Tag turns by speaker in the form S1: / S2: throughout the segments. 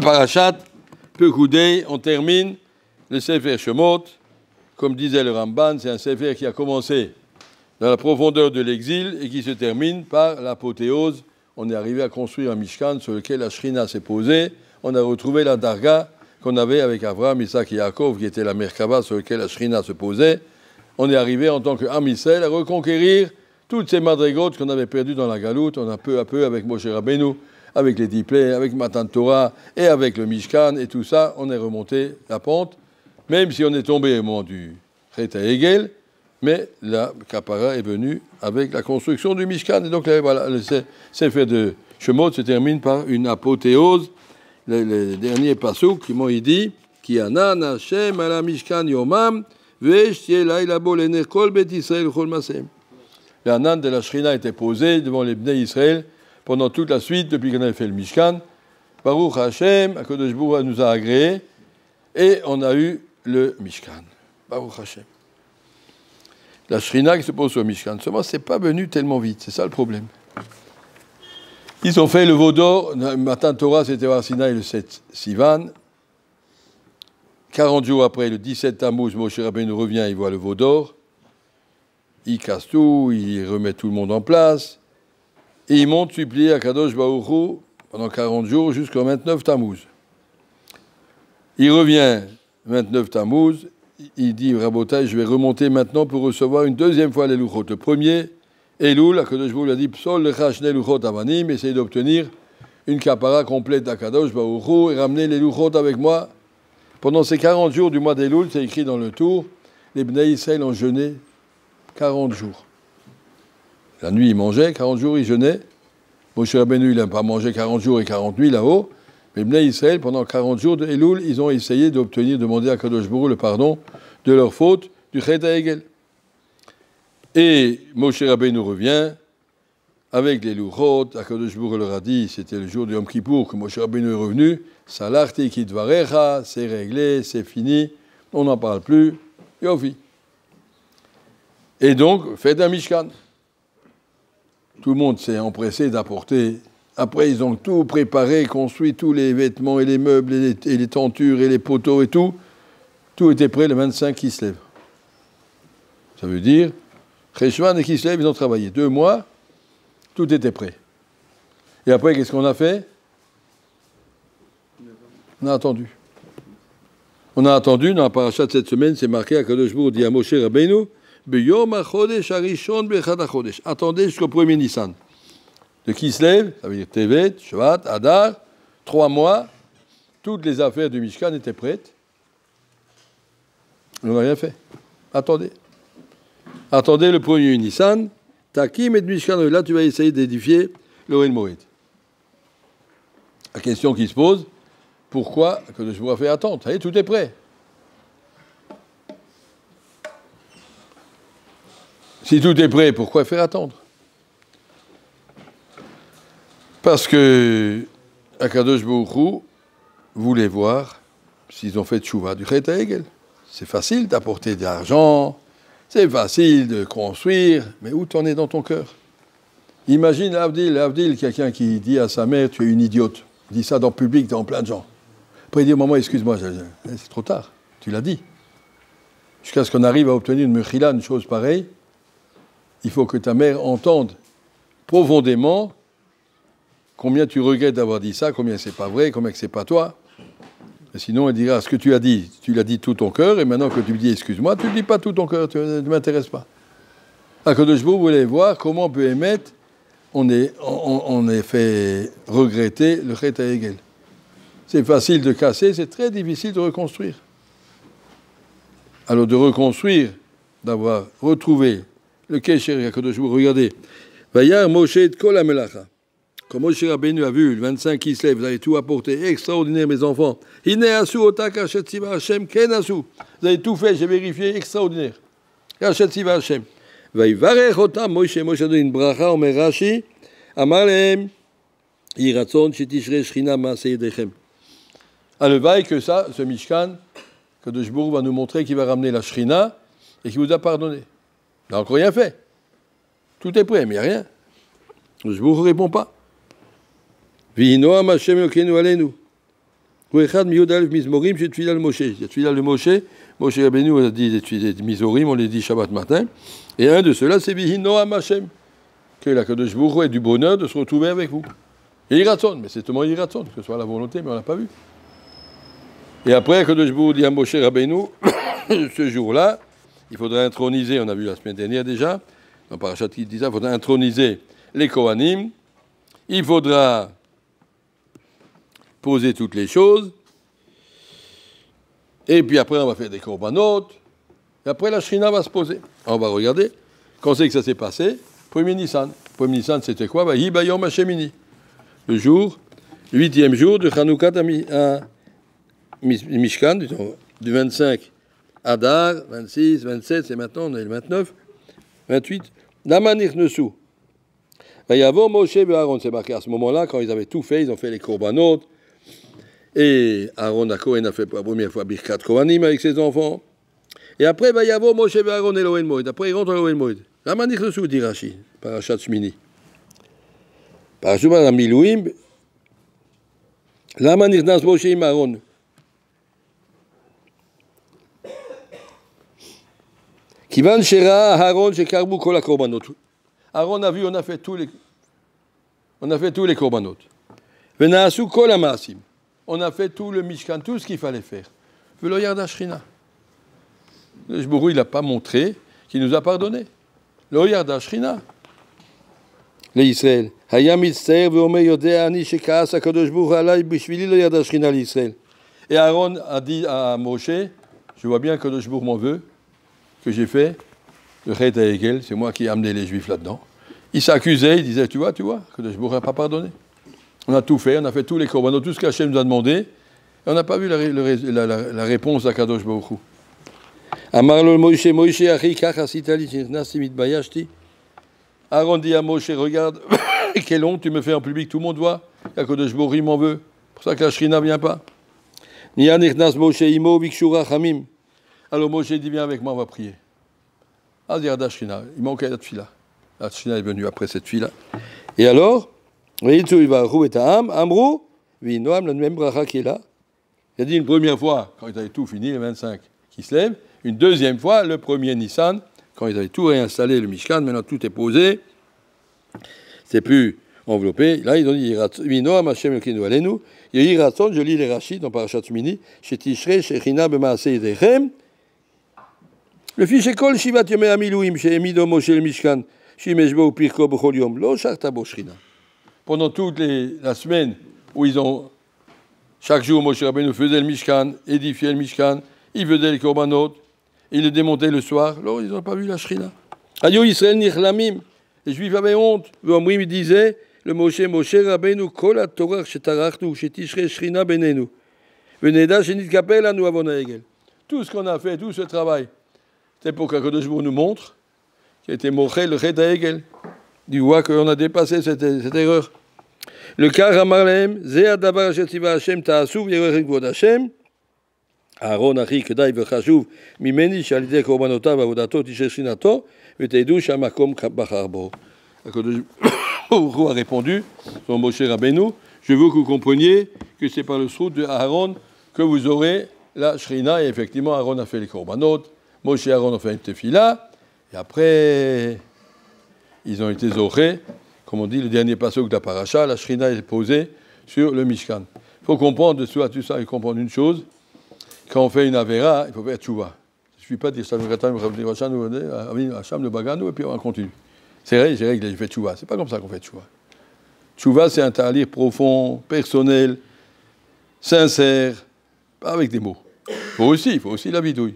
S1: Parashat Pekudei, on termine le Sefer Shemot. Comme disait le Ramban, c'est un Sefer qui a commencé dans la profondeur de l'exil et qui se termine par l'apothéose. On est arrivé à construire un Mishkan sur lequel la Shrina s'est posée. On a retrouvé la Darga qu'on avait avec Avraham, Isaac et Yaakov, qui était la Merkava sur laquelle la Shrina se posait. On est arrivé en tant qu'Am Yisraël à reconquérir toutes ces madrigotes qu'on avait perdues dans la Galoute. On a peu à peu, avec Moshe Rabbeinu, avec les diplés, avec Matan Torah et avec le Mishkan et tout ça, on est remonté la pente, même si on est tombé au moment du Chet HaEgel, mais la Kapara est venue avec la construction du Mishkan. Et donc voilà, le Sefer de Shemot se termine par une apothéose. Le dernier passouk, comment il dit, Ki anan Hashem ala Mishkan yomam ve'eshtieh laila bo le'nei kol bet Yisrael chol masem. Le Hanan de la Shrina était posé devant les Bnei Israël pendant toute la suite, depuis qu'on avait fait le Mishkan. Baruch Hashem, HaKadosh Baruch Hu nous a agréé, et on a eu le Mishkan. Baruch Hashem. La Shrina qui se pose sur le Mishkan. Seulement, ce n'est pas venu tellement vite, c'est ça le problème. Ils ont fait le veau d'or, Matan Torah, c'était au Sinaï le 7 Sivan. 40 jours après, le 17 Tammuz, Moshe Rabbeinu revient, il voit le veau d'or. Il casse tout, il remet tout le monde en place. Et il monte supplier à Kadosh Baruch Hu pendant 40 jours jusqu'au 29 Tammuz. Il revient 29 Tammuz, il dit Rabotai, je vais remonter maintenant pour recevoir une deuxième fois les Luchot. Le premier, Elul, Kadosh Baruch Hu a dit Psol lechashne Luchot avanim, essayez d'obtenir une kapara complète d'Akadosh Baruch Hu et ramener les Luchot avec moi. Pendant ces 40 jours du mois d'Elul, c'est écrit dans le Tour, les Bnei Israël ont jeûné 40 jours. La nuit, il mangeait, 40 jours, il jeûnait. Moshe Rabbeinu, il n'a pas mangé 40 jours et 40 nuits là-haut. Mais Bnei Israël, pendant 40 jours de Elul, ils ont essayé d'obtenir, demander à Kadosh Baruch Hu le pardon de leur faute du Chet HaEgel. Et Moshe Rabbeinu revient avec les Luchot. Kadosh Baruch Hu leur a dit, c'était le jour du Yom Kippour que Moshe Rabbeinu est revenu. Salarti kidvarecha, c'est réglé, c'est fini, on n'en parle plus. Yofi. Et donc, faites un Mishkan. Tout le monde s'est empressé d'apporter. Après, ils ont tout préparé, construit tous les vêtements et les meubles et les tentures et les poteaux et tout. Tout était prêt le 25 Kislev. Ça veut dire, Cheshvan et Kislev, ils ont travaillé 2 mois, tout était prêt. Et après, qu'est-ce qu'on a fait? On a attendu. On a attendu, dans la paracha de cette semaine, c'est marqué à Kadosh Baruch Hu dit à Moshe Rabbeinu, attendez jusqu'au 1er Nissan. De Kislev, ça veut dire Tevet, Shvat, Adar, 3 mois, toutes les affaires du Mishkan étaient prêtes. On n'a rien fait. Attendez. Attendez le 1er Nissan. Takim et Mishkan, là tu vas essayer d'édifier l'Oren Moed. La question qui se pose, pourquoi que je vous fait attendre? Ça y est, tout est prêt. Si tout est prêt, pourquoi faire attendre? Parce que Akadosh Baruch Hu voulait voir s'ils ont fait tchouva du Chet HaEgel. C'est facile d'apporter de l'argent, c'est facile de construire, mais où t'en es dans ton cœur? Imagine l'Avdil, quelqu'un qui dit à sa mère, tu es une idiote. Il dit ça dans le public, devant plein de gens. Après il dit, maman, excuse-moi, c'est trop tard, tu l'as dit. Jusqu'à ce qu'on arrive à obtenir une mechila, une chose pareille, il faut que ta mère entende profondément combien tu regrettes d'avoir dit ça, combien c'est pas vrai, combien que c'est pas toi. Et sinon, elle dira, ce que tu as dit, tu l'as dit tout ton cœur, et maintenant que tu me dis excuse-moi, tu ne dis pas tout ton cœur, tu ne m'intéresses pas. Akadosh Baruch Hu voulait voir comment on peut émettre, on est fait regretter le Chet HaEgel. C'est facile de casser, c'est très difficile de reconstruire. Alors de reconstruire, d'avoir retrouvé le Kesher Akadosh Baruch Hu, regardez, Vayar Moshe et Kol HaMelacha. Quand Moshe Rabbeinu a vu le 25 Kislev, vous avez tout apporté, extraordinaire mes enfants. Hine asu otak Hachet Tziva Hashem ken asu. Vous avez tout fait, j'ai vérifié, extraordinaire. Hachet Tziva Hashem. Vayivarech otam Moshe donne une bracha omer Rashi, amar lehem, yiratzon shetishre shchina maaseh yedechem. Alevai que ça, ce Mishkan, que Kadosh Baruch Hu va nous montrer qu'il va ramener la Shrina et qu'il vous a pardonné. Il n'a encore rien fait. Tout est prêt, mais il n'y a rien. Kadosh Baruch Hu ne répond pas. V'hinoam Hashem Elokeinu aleinu. Echad miyodalef mizmorim chez Tfila le Moshe. Il y a Tfila le Moshe. Moshe Rabbeinu a dit des mizorim, on les dit Shabbat matin. Et un de ceux-là, c'est Vihin Noam Hashem. Que la Kadosh Baruch Hu ait du bonheur de se retrouver avec vous. Et Yiratzon, mais c'est tellement Yiratzon, que ce soit la volonté, mais on l'a pas vu. Et après, Kadosh Baruch Hu dit à Moshe Rabbeinu, ce jour-là, il faudra introniser, on a vu la semaine dernière déjà, dans Parashat qui dit ça, il faudra introniser les Kohanim, il faudra poser toutes les choses, et puis après on va faire des korbanot, et après la Shrina va se poser. On va regarder, quand c'est que ça s'est passé, premier Nissan. Premier Nissan c'était quoi? Hi Bayom Hashemini. Le jour, 8e jour de Chanoukat à Mishkan, du 25 Adar, 26, 27, c'est maintenant, on est le 29, 28. Namanich Nesu. Il y avait Moshe et Aaron, c'est marqué à ce moment-là, quand ils avaient tout fait, ils ont fait les korbanot. Et Aaron à Kohen a fait pour la première fois Birkat Kohanim avec ses enfants. Et après, il y avait Moshe et Aaron et l'Ohen Moed. Après, ils rentrent à l'Ohen Moed. Namanich Nesu, dit Rashi, Parashat Shmini. Parashat Shmini, Milouim. Namanich Nas Moshe et Aaron. Kivan Shera Aaron Shekarbu Kol HaKorbanot. Aaron a vu, on a fait tous les korbanot. Venaasu Kol HaMaasim. On a fait tout le Mishkan, tout ce qu'il fallait faire. Velo Yarda Shrina. Le Jbourou, il n'a pas montré qu'il nous a pardonné. Lo Yarda Shrina. Les Israël. Hayam Israël ve'omer yodea ani shekaas HaKadosh Baruch Hu alai bishvili lo Yarda Shrina l'Israël. Et Aaron a dit à Moshe, je vois bien que Kadosh Baruch Hu m'en veut, que j'ai fait, le Chet HaEgel, c'est moi qui ai amené les Juifs là-dedans. Il s'accusait, il disait, tu vois, que Kadosh Baruch Hu n'a pas pardonné. On a tout fait, on a fait tous les korbanot, tout ce qu'Hachem nous a demandé, et on n'a pas vu la réponse à Kadosh Baruch Hu. Amar lo Moshe, Moshe achi kach asita li shenechnassi mitbayashti. Aaron dit à Moshe, regarde, quelle honte tu me fais en public, tout le monde voit, Kadosh Baruch Hu m'en veut, c'est pour ça que la Shrina ne vient pas. Niya nechnas Moshe imo vikshura chamim. Alors Moshe dit, viens avec moi, on va prier. Ah, Yarda Shrina, il manquait la Tfila. La Shrina est venue après cette Tfila. Et alors, il va rouer Am, Amrou, Noam, la même bracha qui est là. Il a dit une première fois, quand ils avaient tout fini, les 25 qui se lèvent. Une deuxième fois, le premier Nissan, quand ils avaient tout réinstallé, le Mishkan, maintenant tout est posé. C'est plus enveloppé. Là, ils ont dit, Noam, Hashem, Elkeinu, Alenu. Il y a eu Ratzon, je lis les Rachid dans Parashat Shmini, chez Tishrei, chez China, Bemaaseh Yedechem. Le fichier Kol Shivat Yomei Amilouim, chez Emido Moshe le Mishkan, chez Meshbo Pirko Bechol Yom, Lo Sharta Bo Shrina. Pendant toute la semaine où ils ont, chaque jour, Moshe Rabbeinu faisait le Mishkan, édifiait le Mishkan, il faisait les korbanot, il le démontait le soir, alors ils n'ont pas vu la Shrina. Ayo Israël Nichlamim, les Juifs avaient honte, Vomrim disait, le Moshe Rabbeinu Kol HaTorah Shetarachnu, Shetishrei Shrina Benenu, Veneda Shenit Kapel Anu Avon HaEgel. Tout ce qu'on a fait, tout ce travail, c'est pour qu'Akadosh Baruch Hu nous montre qu'il a été moché le Chet HaEgel. Du voit qu'on a dépassé cette erreur. Le Kar Amarlem, Zeh Adavar Asher Tziva Hashem Ta'asu V'Yerech Kvod Hashem. Aaron Achi Kedai V'Chashuv Mimeni Shalidei Korbanotav Avodato Tishrei Shrinato V'Teidu Shamakom Bachar Bo. Akadosh Baruch Hu a répondu, son Moshe Rabbeinu, je veux que vous compreniez que c'est par le srout de Aaron que vous aurez la Shrina. Et effectivement, Aaron a fait les korbanot, Moshe et Aaron ont fait une tefila, et après, ils ont été zorés, comme on dit, le dernier pasuk de la paracha, la Shrina est posée sur le Mishkan. Il faut comprendre de tout ça et comprendre une chose, quand on fait une Avera, il faut faire tchouva. Il ne suffit pas de dire Hacham le Bagano, et puis on continue. C'est vrai, j'ai fait tchouva. C'est pas comme ça qu'on fait tchouva. Tchouva, c'est un talir profond, personnel, sincère, pas avec des mots. Il faut aussi la bidouille.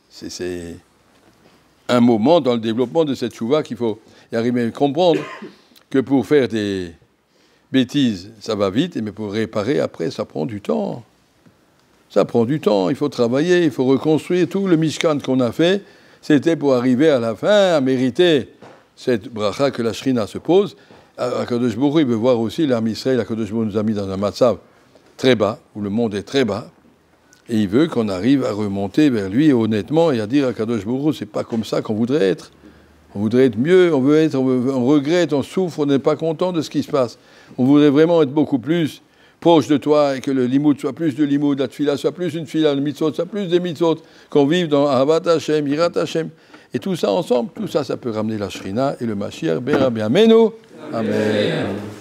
S1: C'est un moment dans le développement de cette tchouva qu'il faut y arriver à comprendre que pour faire des bêtises, ça va vite, mais pour réparer après, ça prend du temps. Ça prend du temps, il faut travailler, il faut reconstruire. Tout le Mishkan qu'on a fait, c'était pour arriver à la fin à mériter cette bracha que la Shrina se pose. Akadosh Baruch Hu, il veut voir aussi l'Am Israël. Akadosh Baruch Hu nous a mis dans un matzav très bas, où le monde est très bas. Et il veut qu'on arrive à remonter vers lui honnêtement et à dire à Akadosh Baruch Hu, c'est pas comme ça qu'on voudrait être. On voudrait être mieux, on regrette, on souffre, on n'est pas content de ce qui se passe. On voudrait vraiment être beaucoup plus proche de toi et que le limoud soit plus de limoud, la tfila soit plus une tfila, le mitzvot soit plus des mitzvot, qu'on vive dans Ahavat Hashem, Yirat Hashem. Et tout ça ensemble, tout ça, ça peut ramener la Shrina et le Mashiach. Bera Biameno. Amen.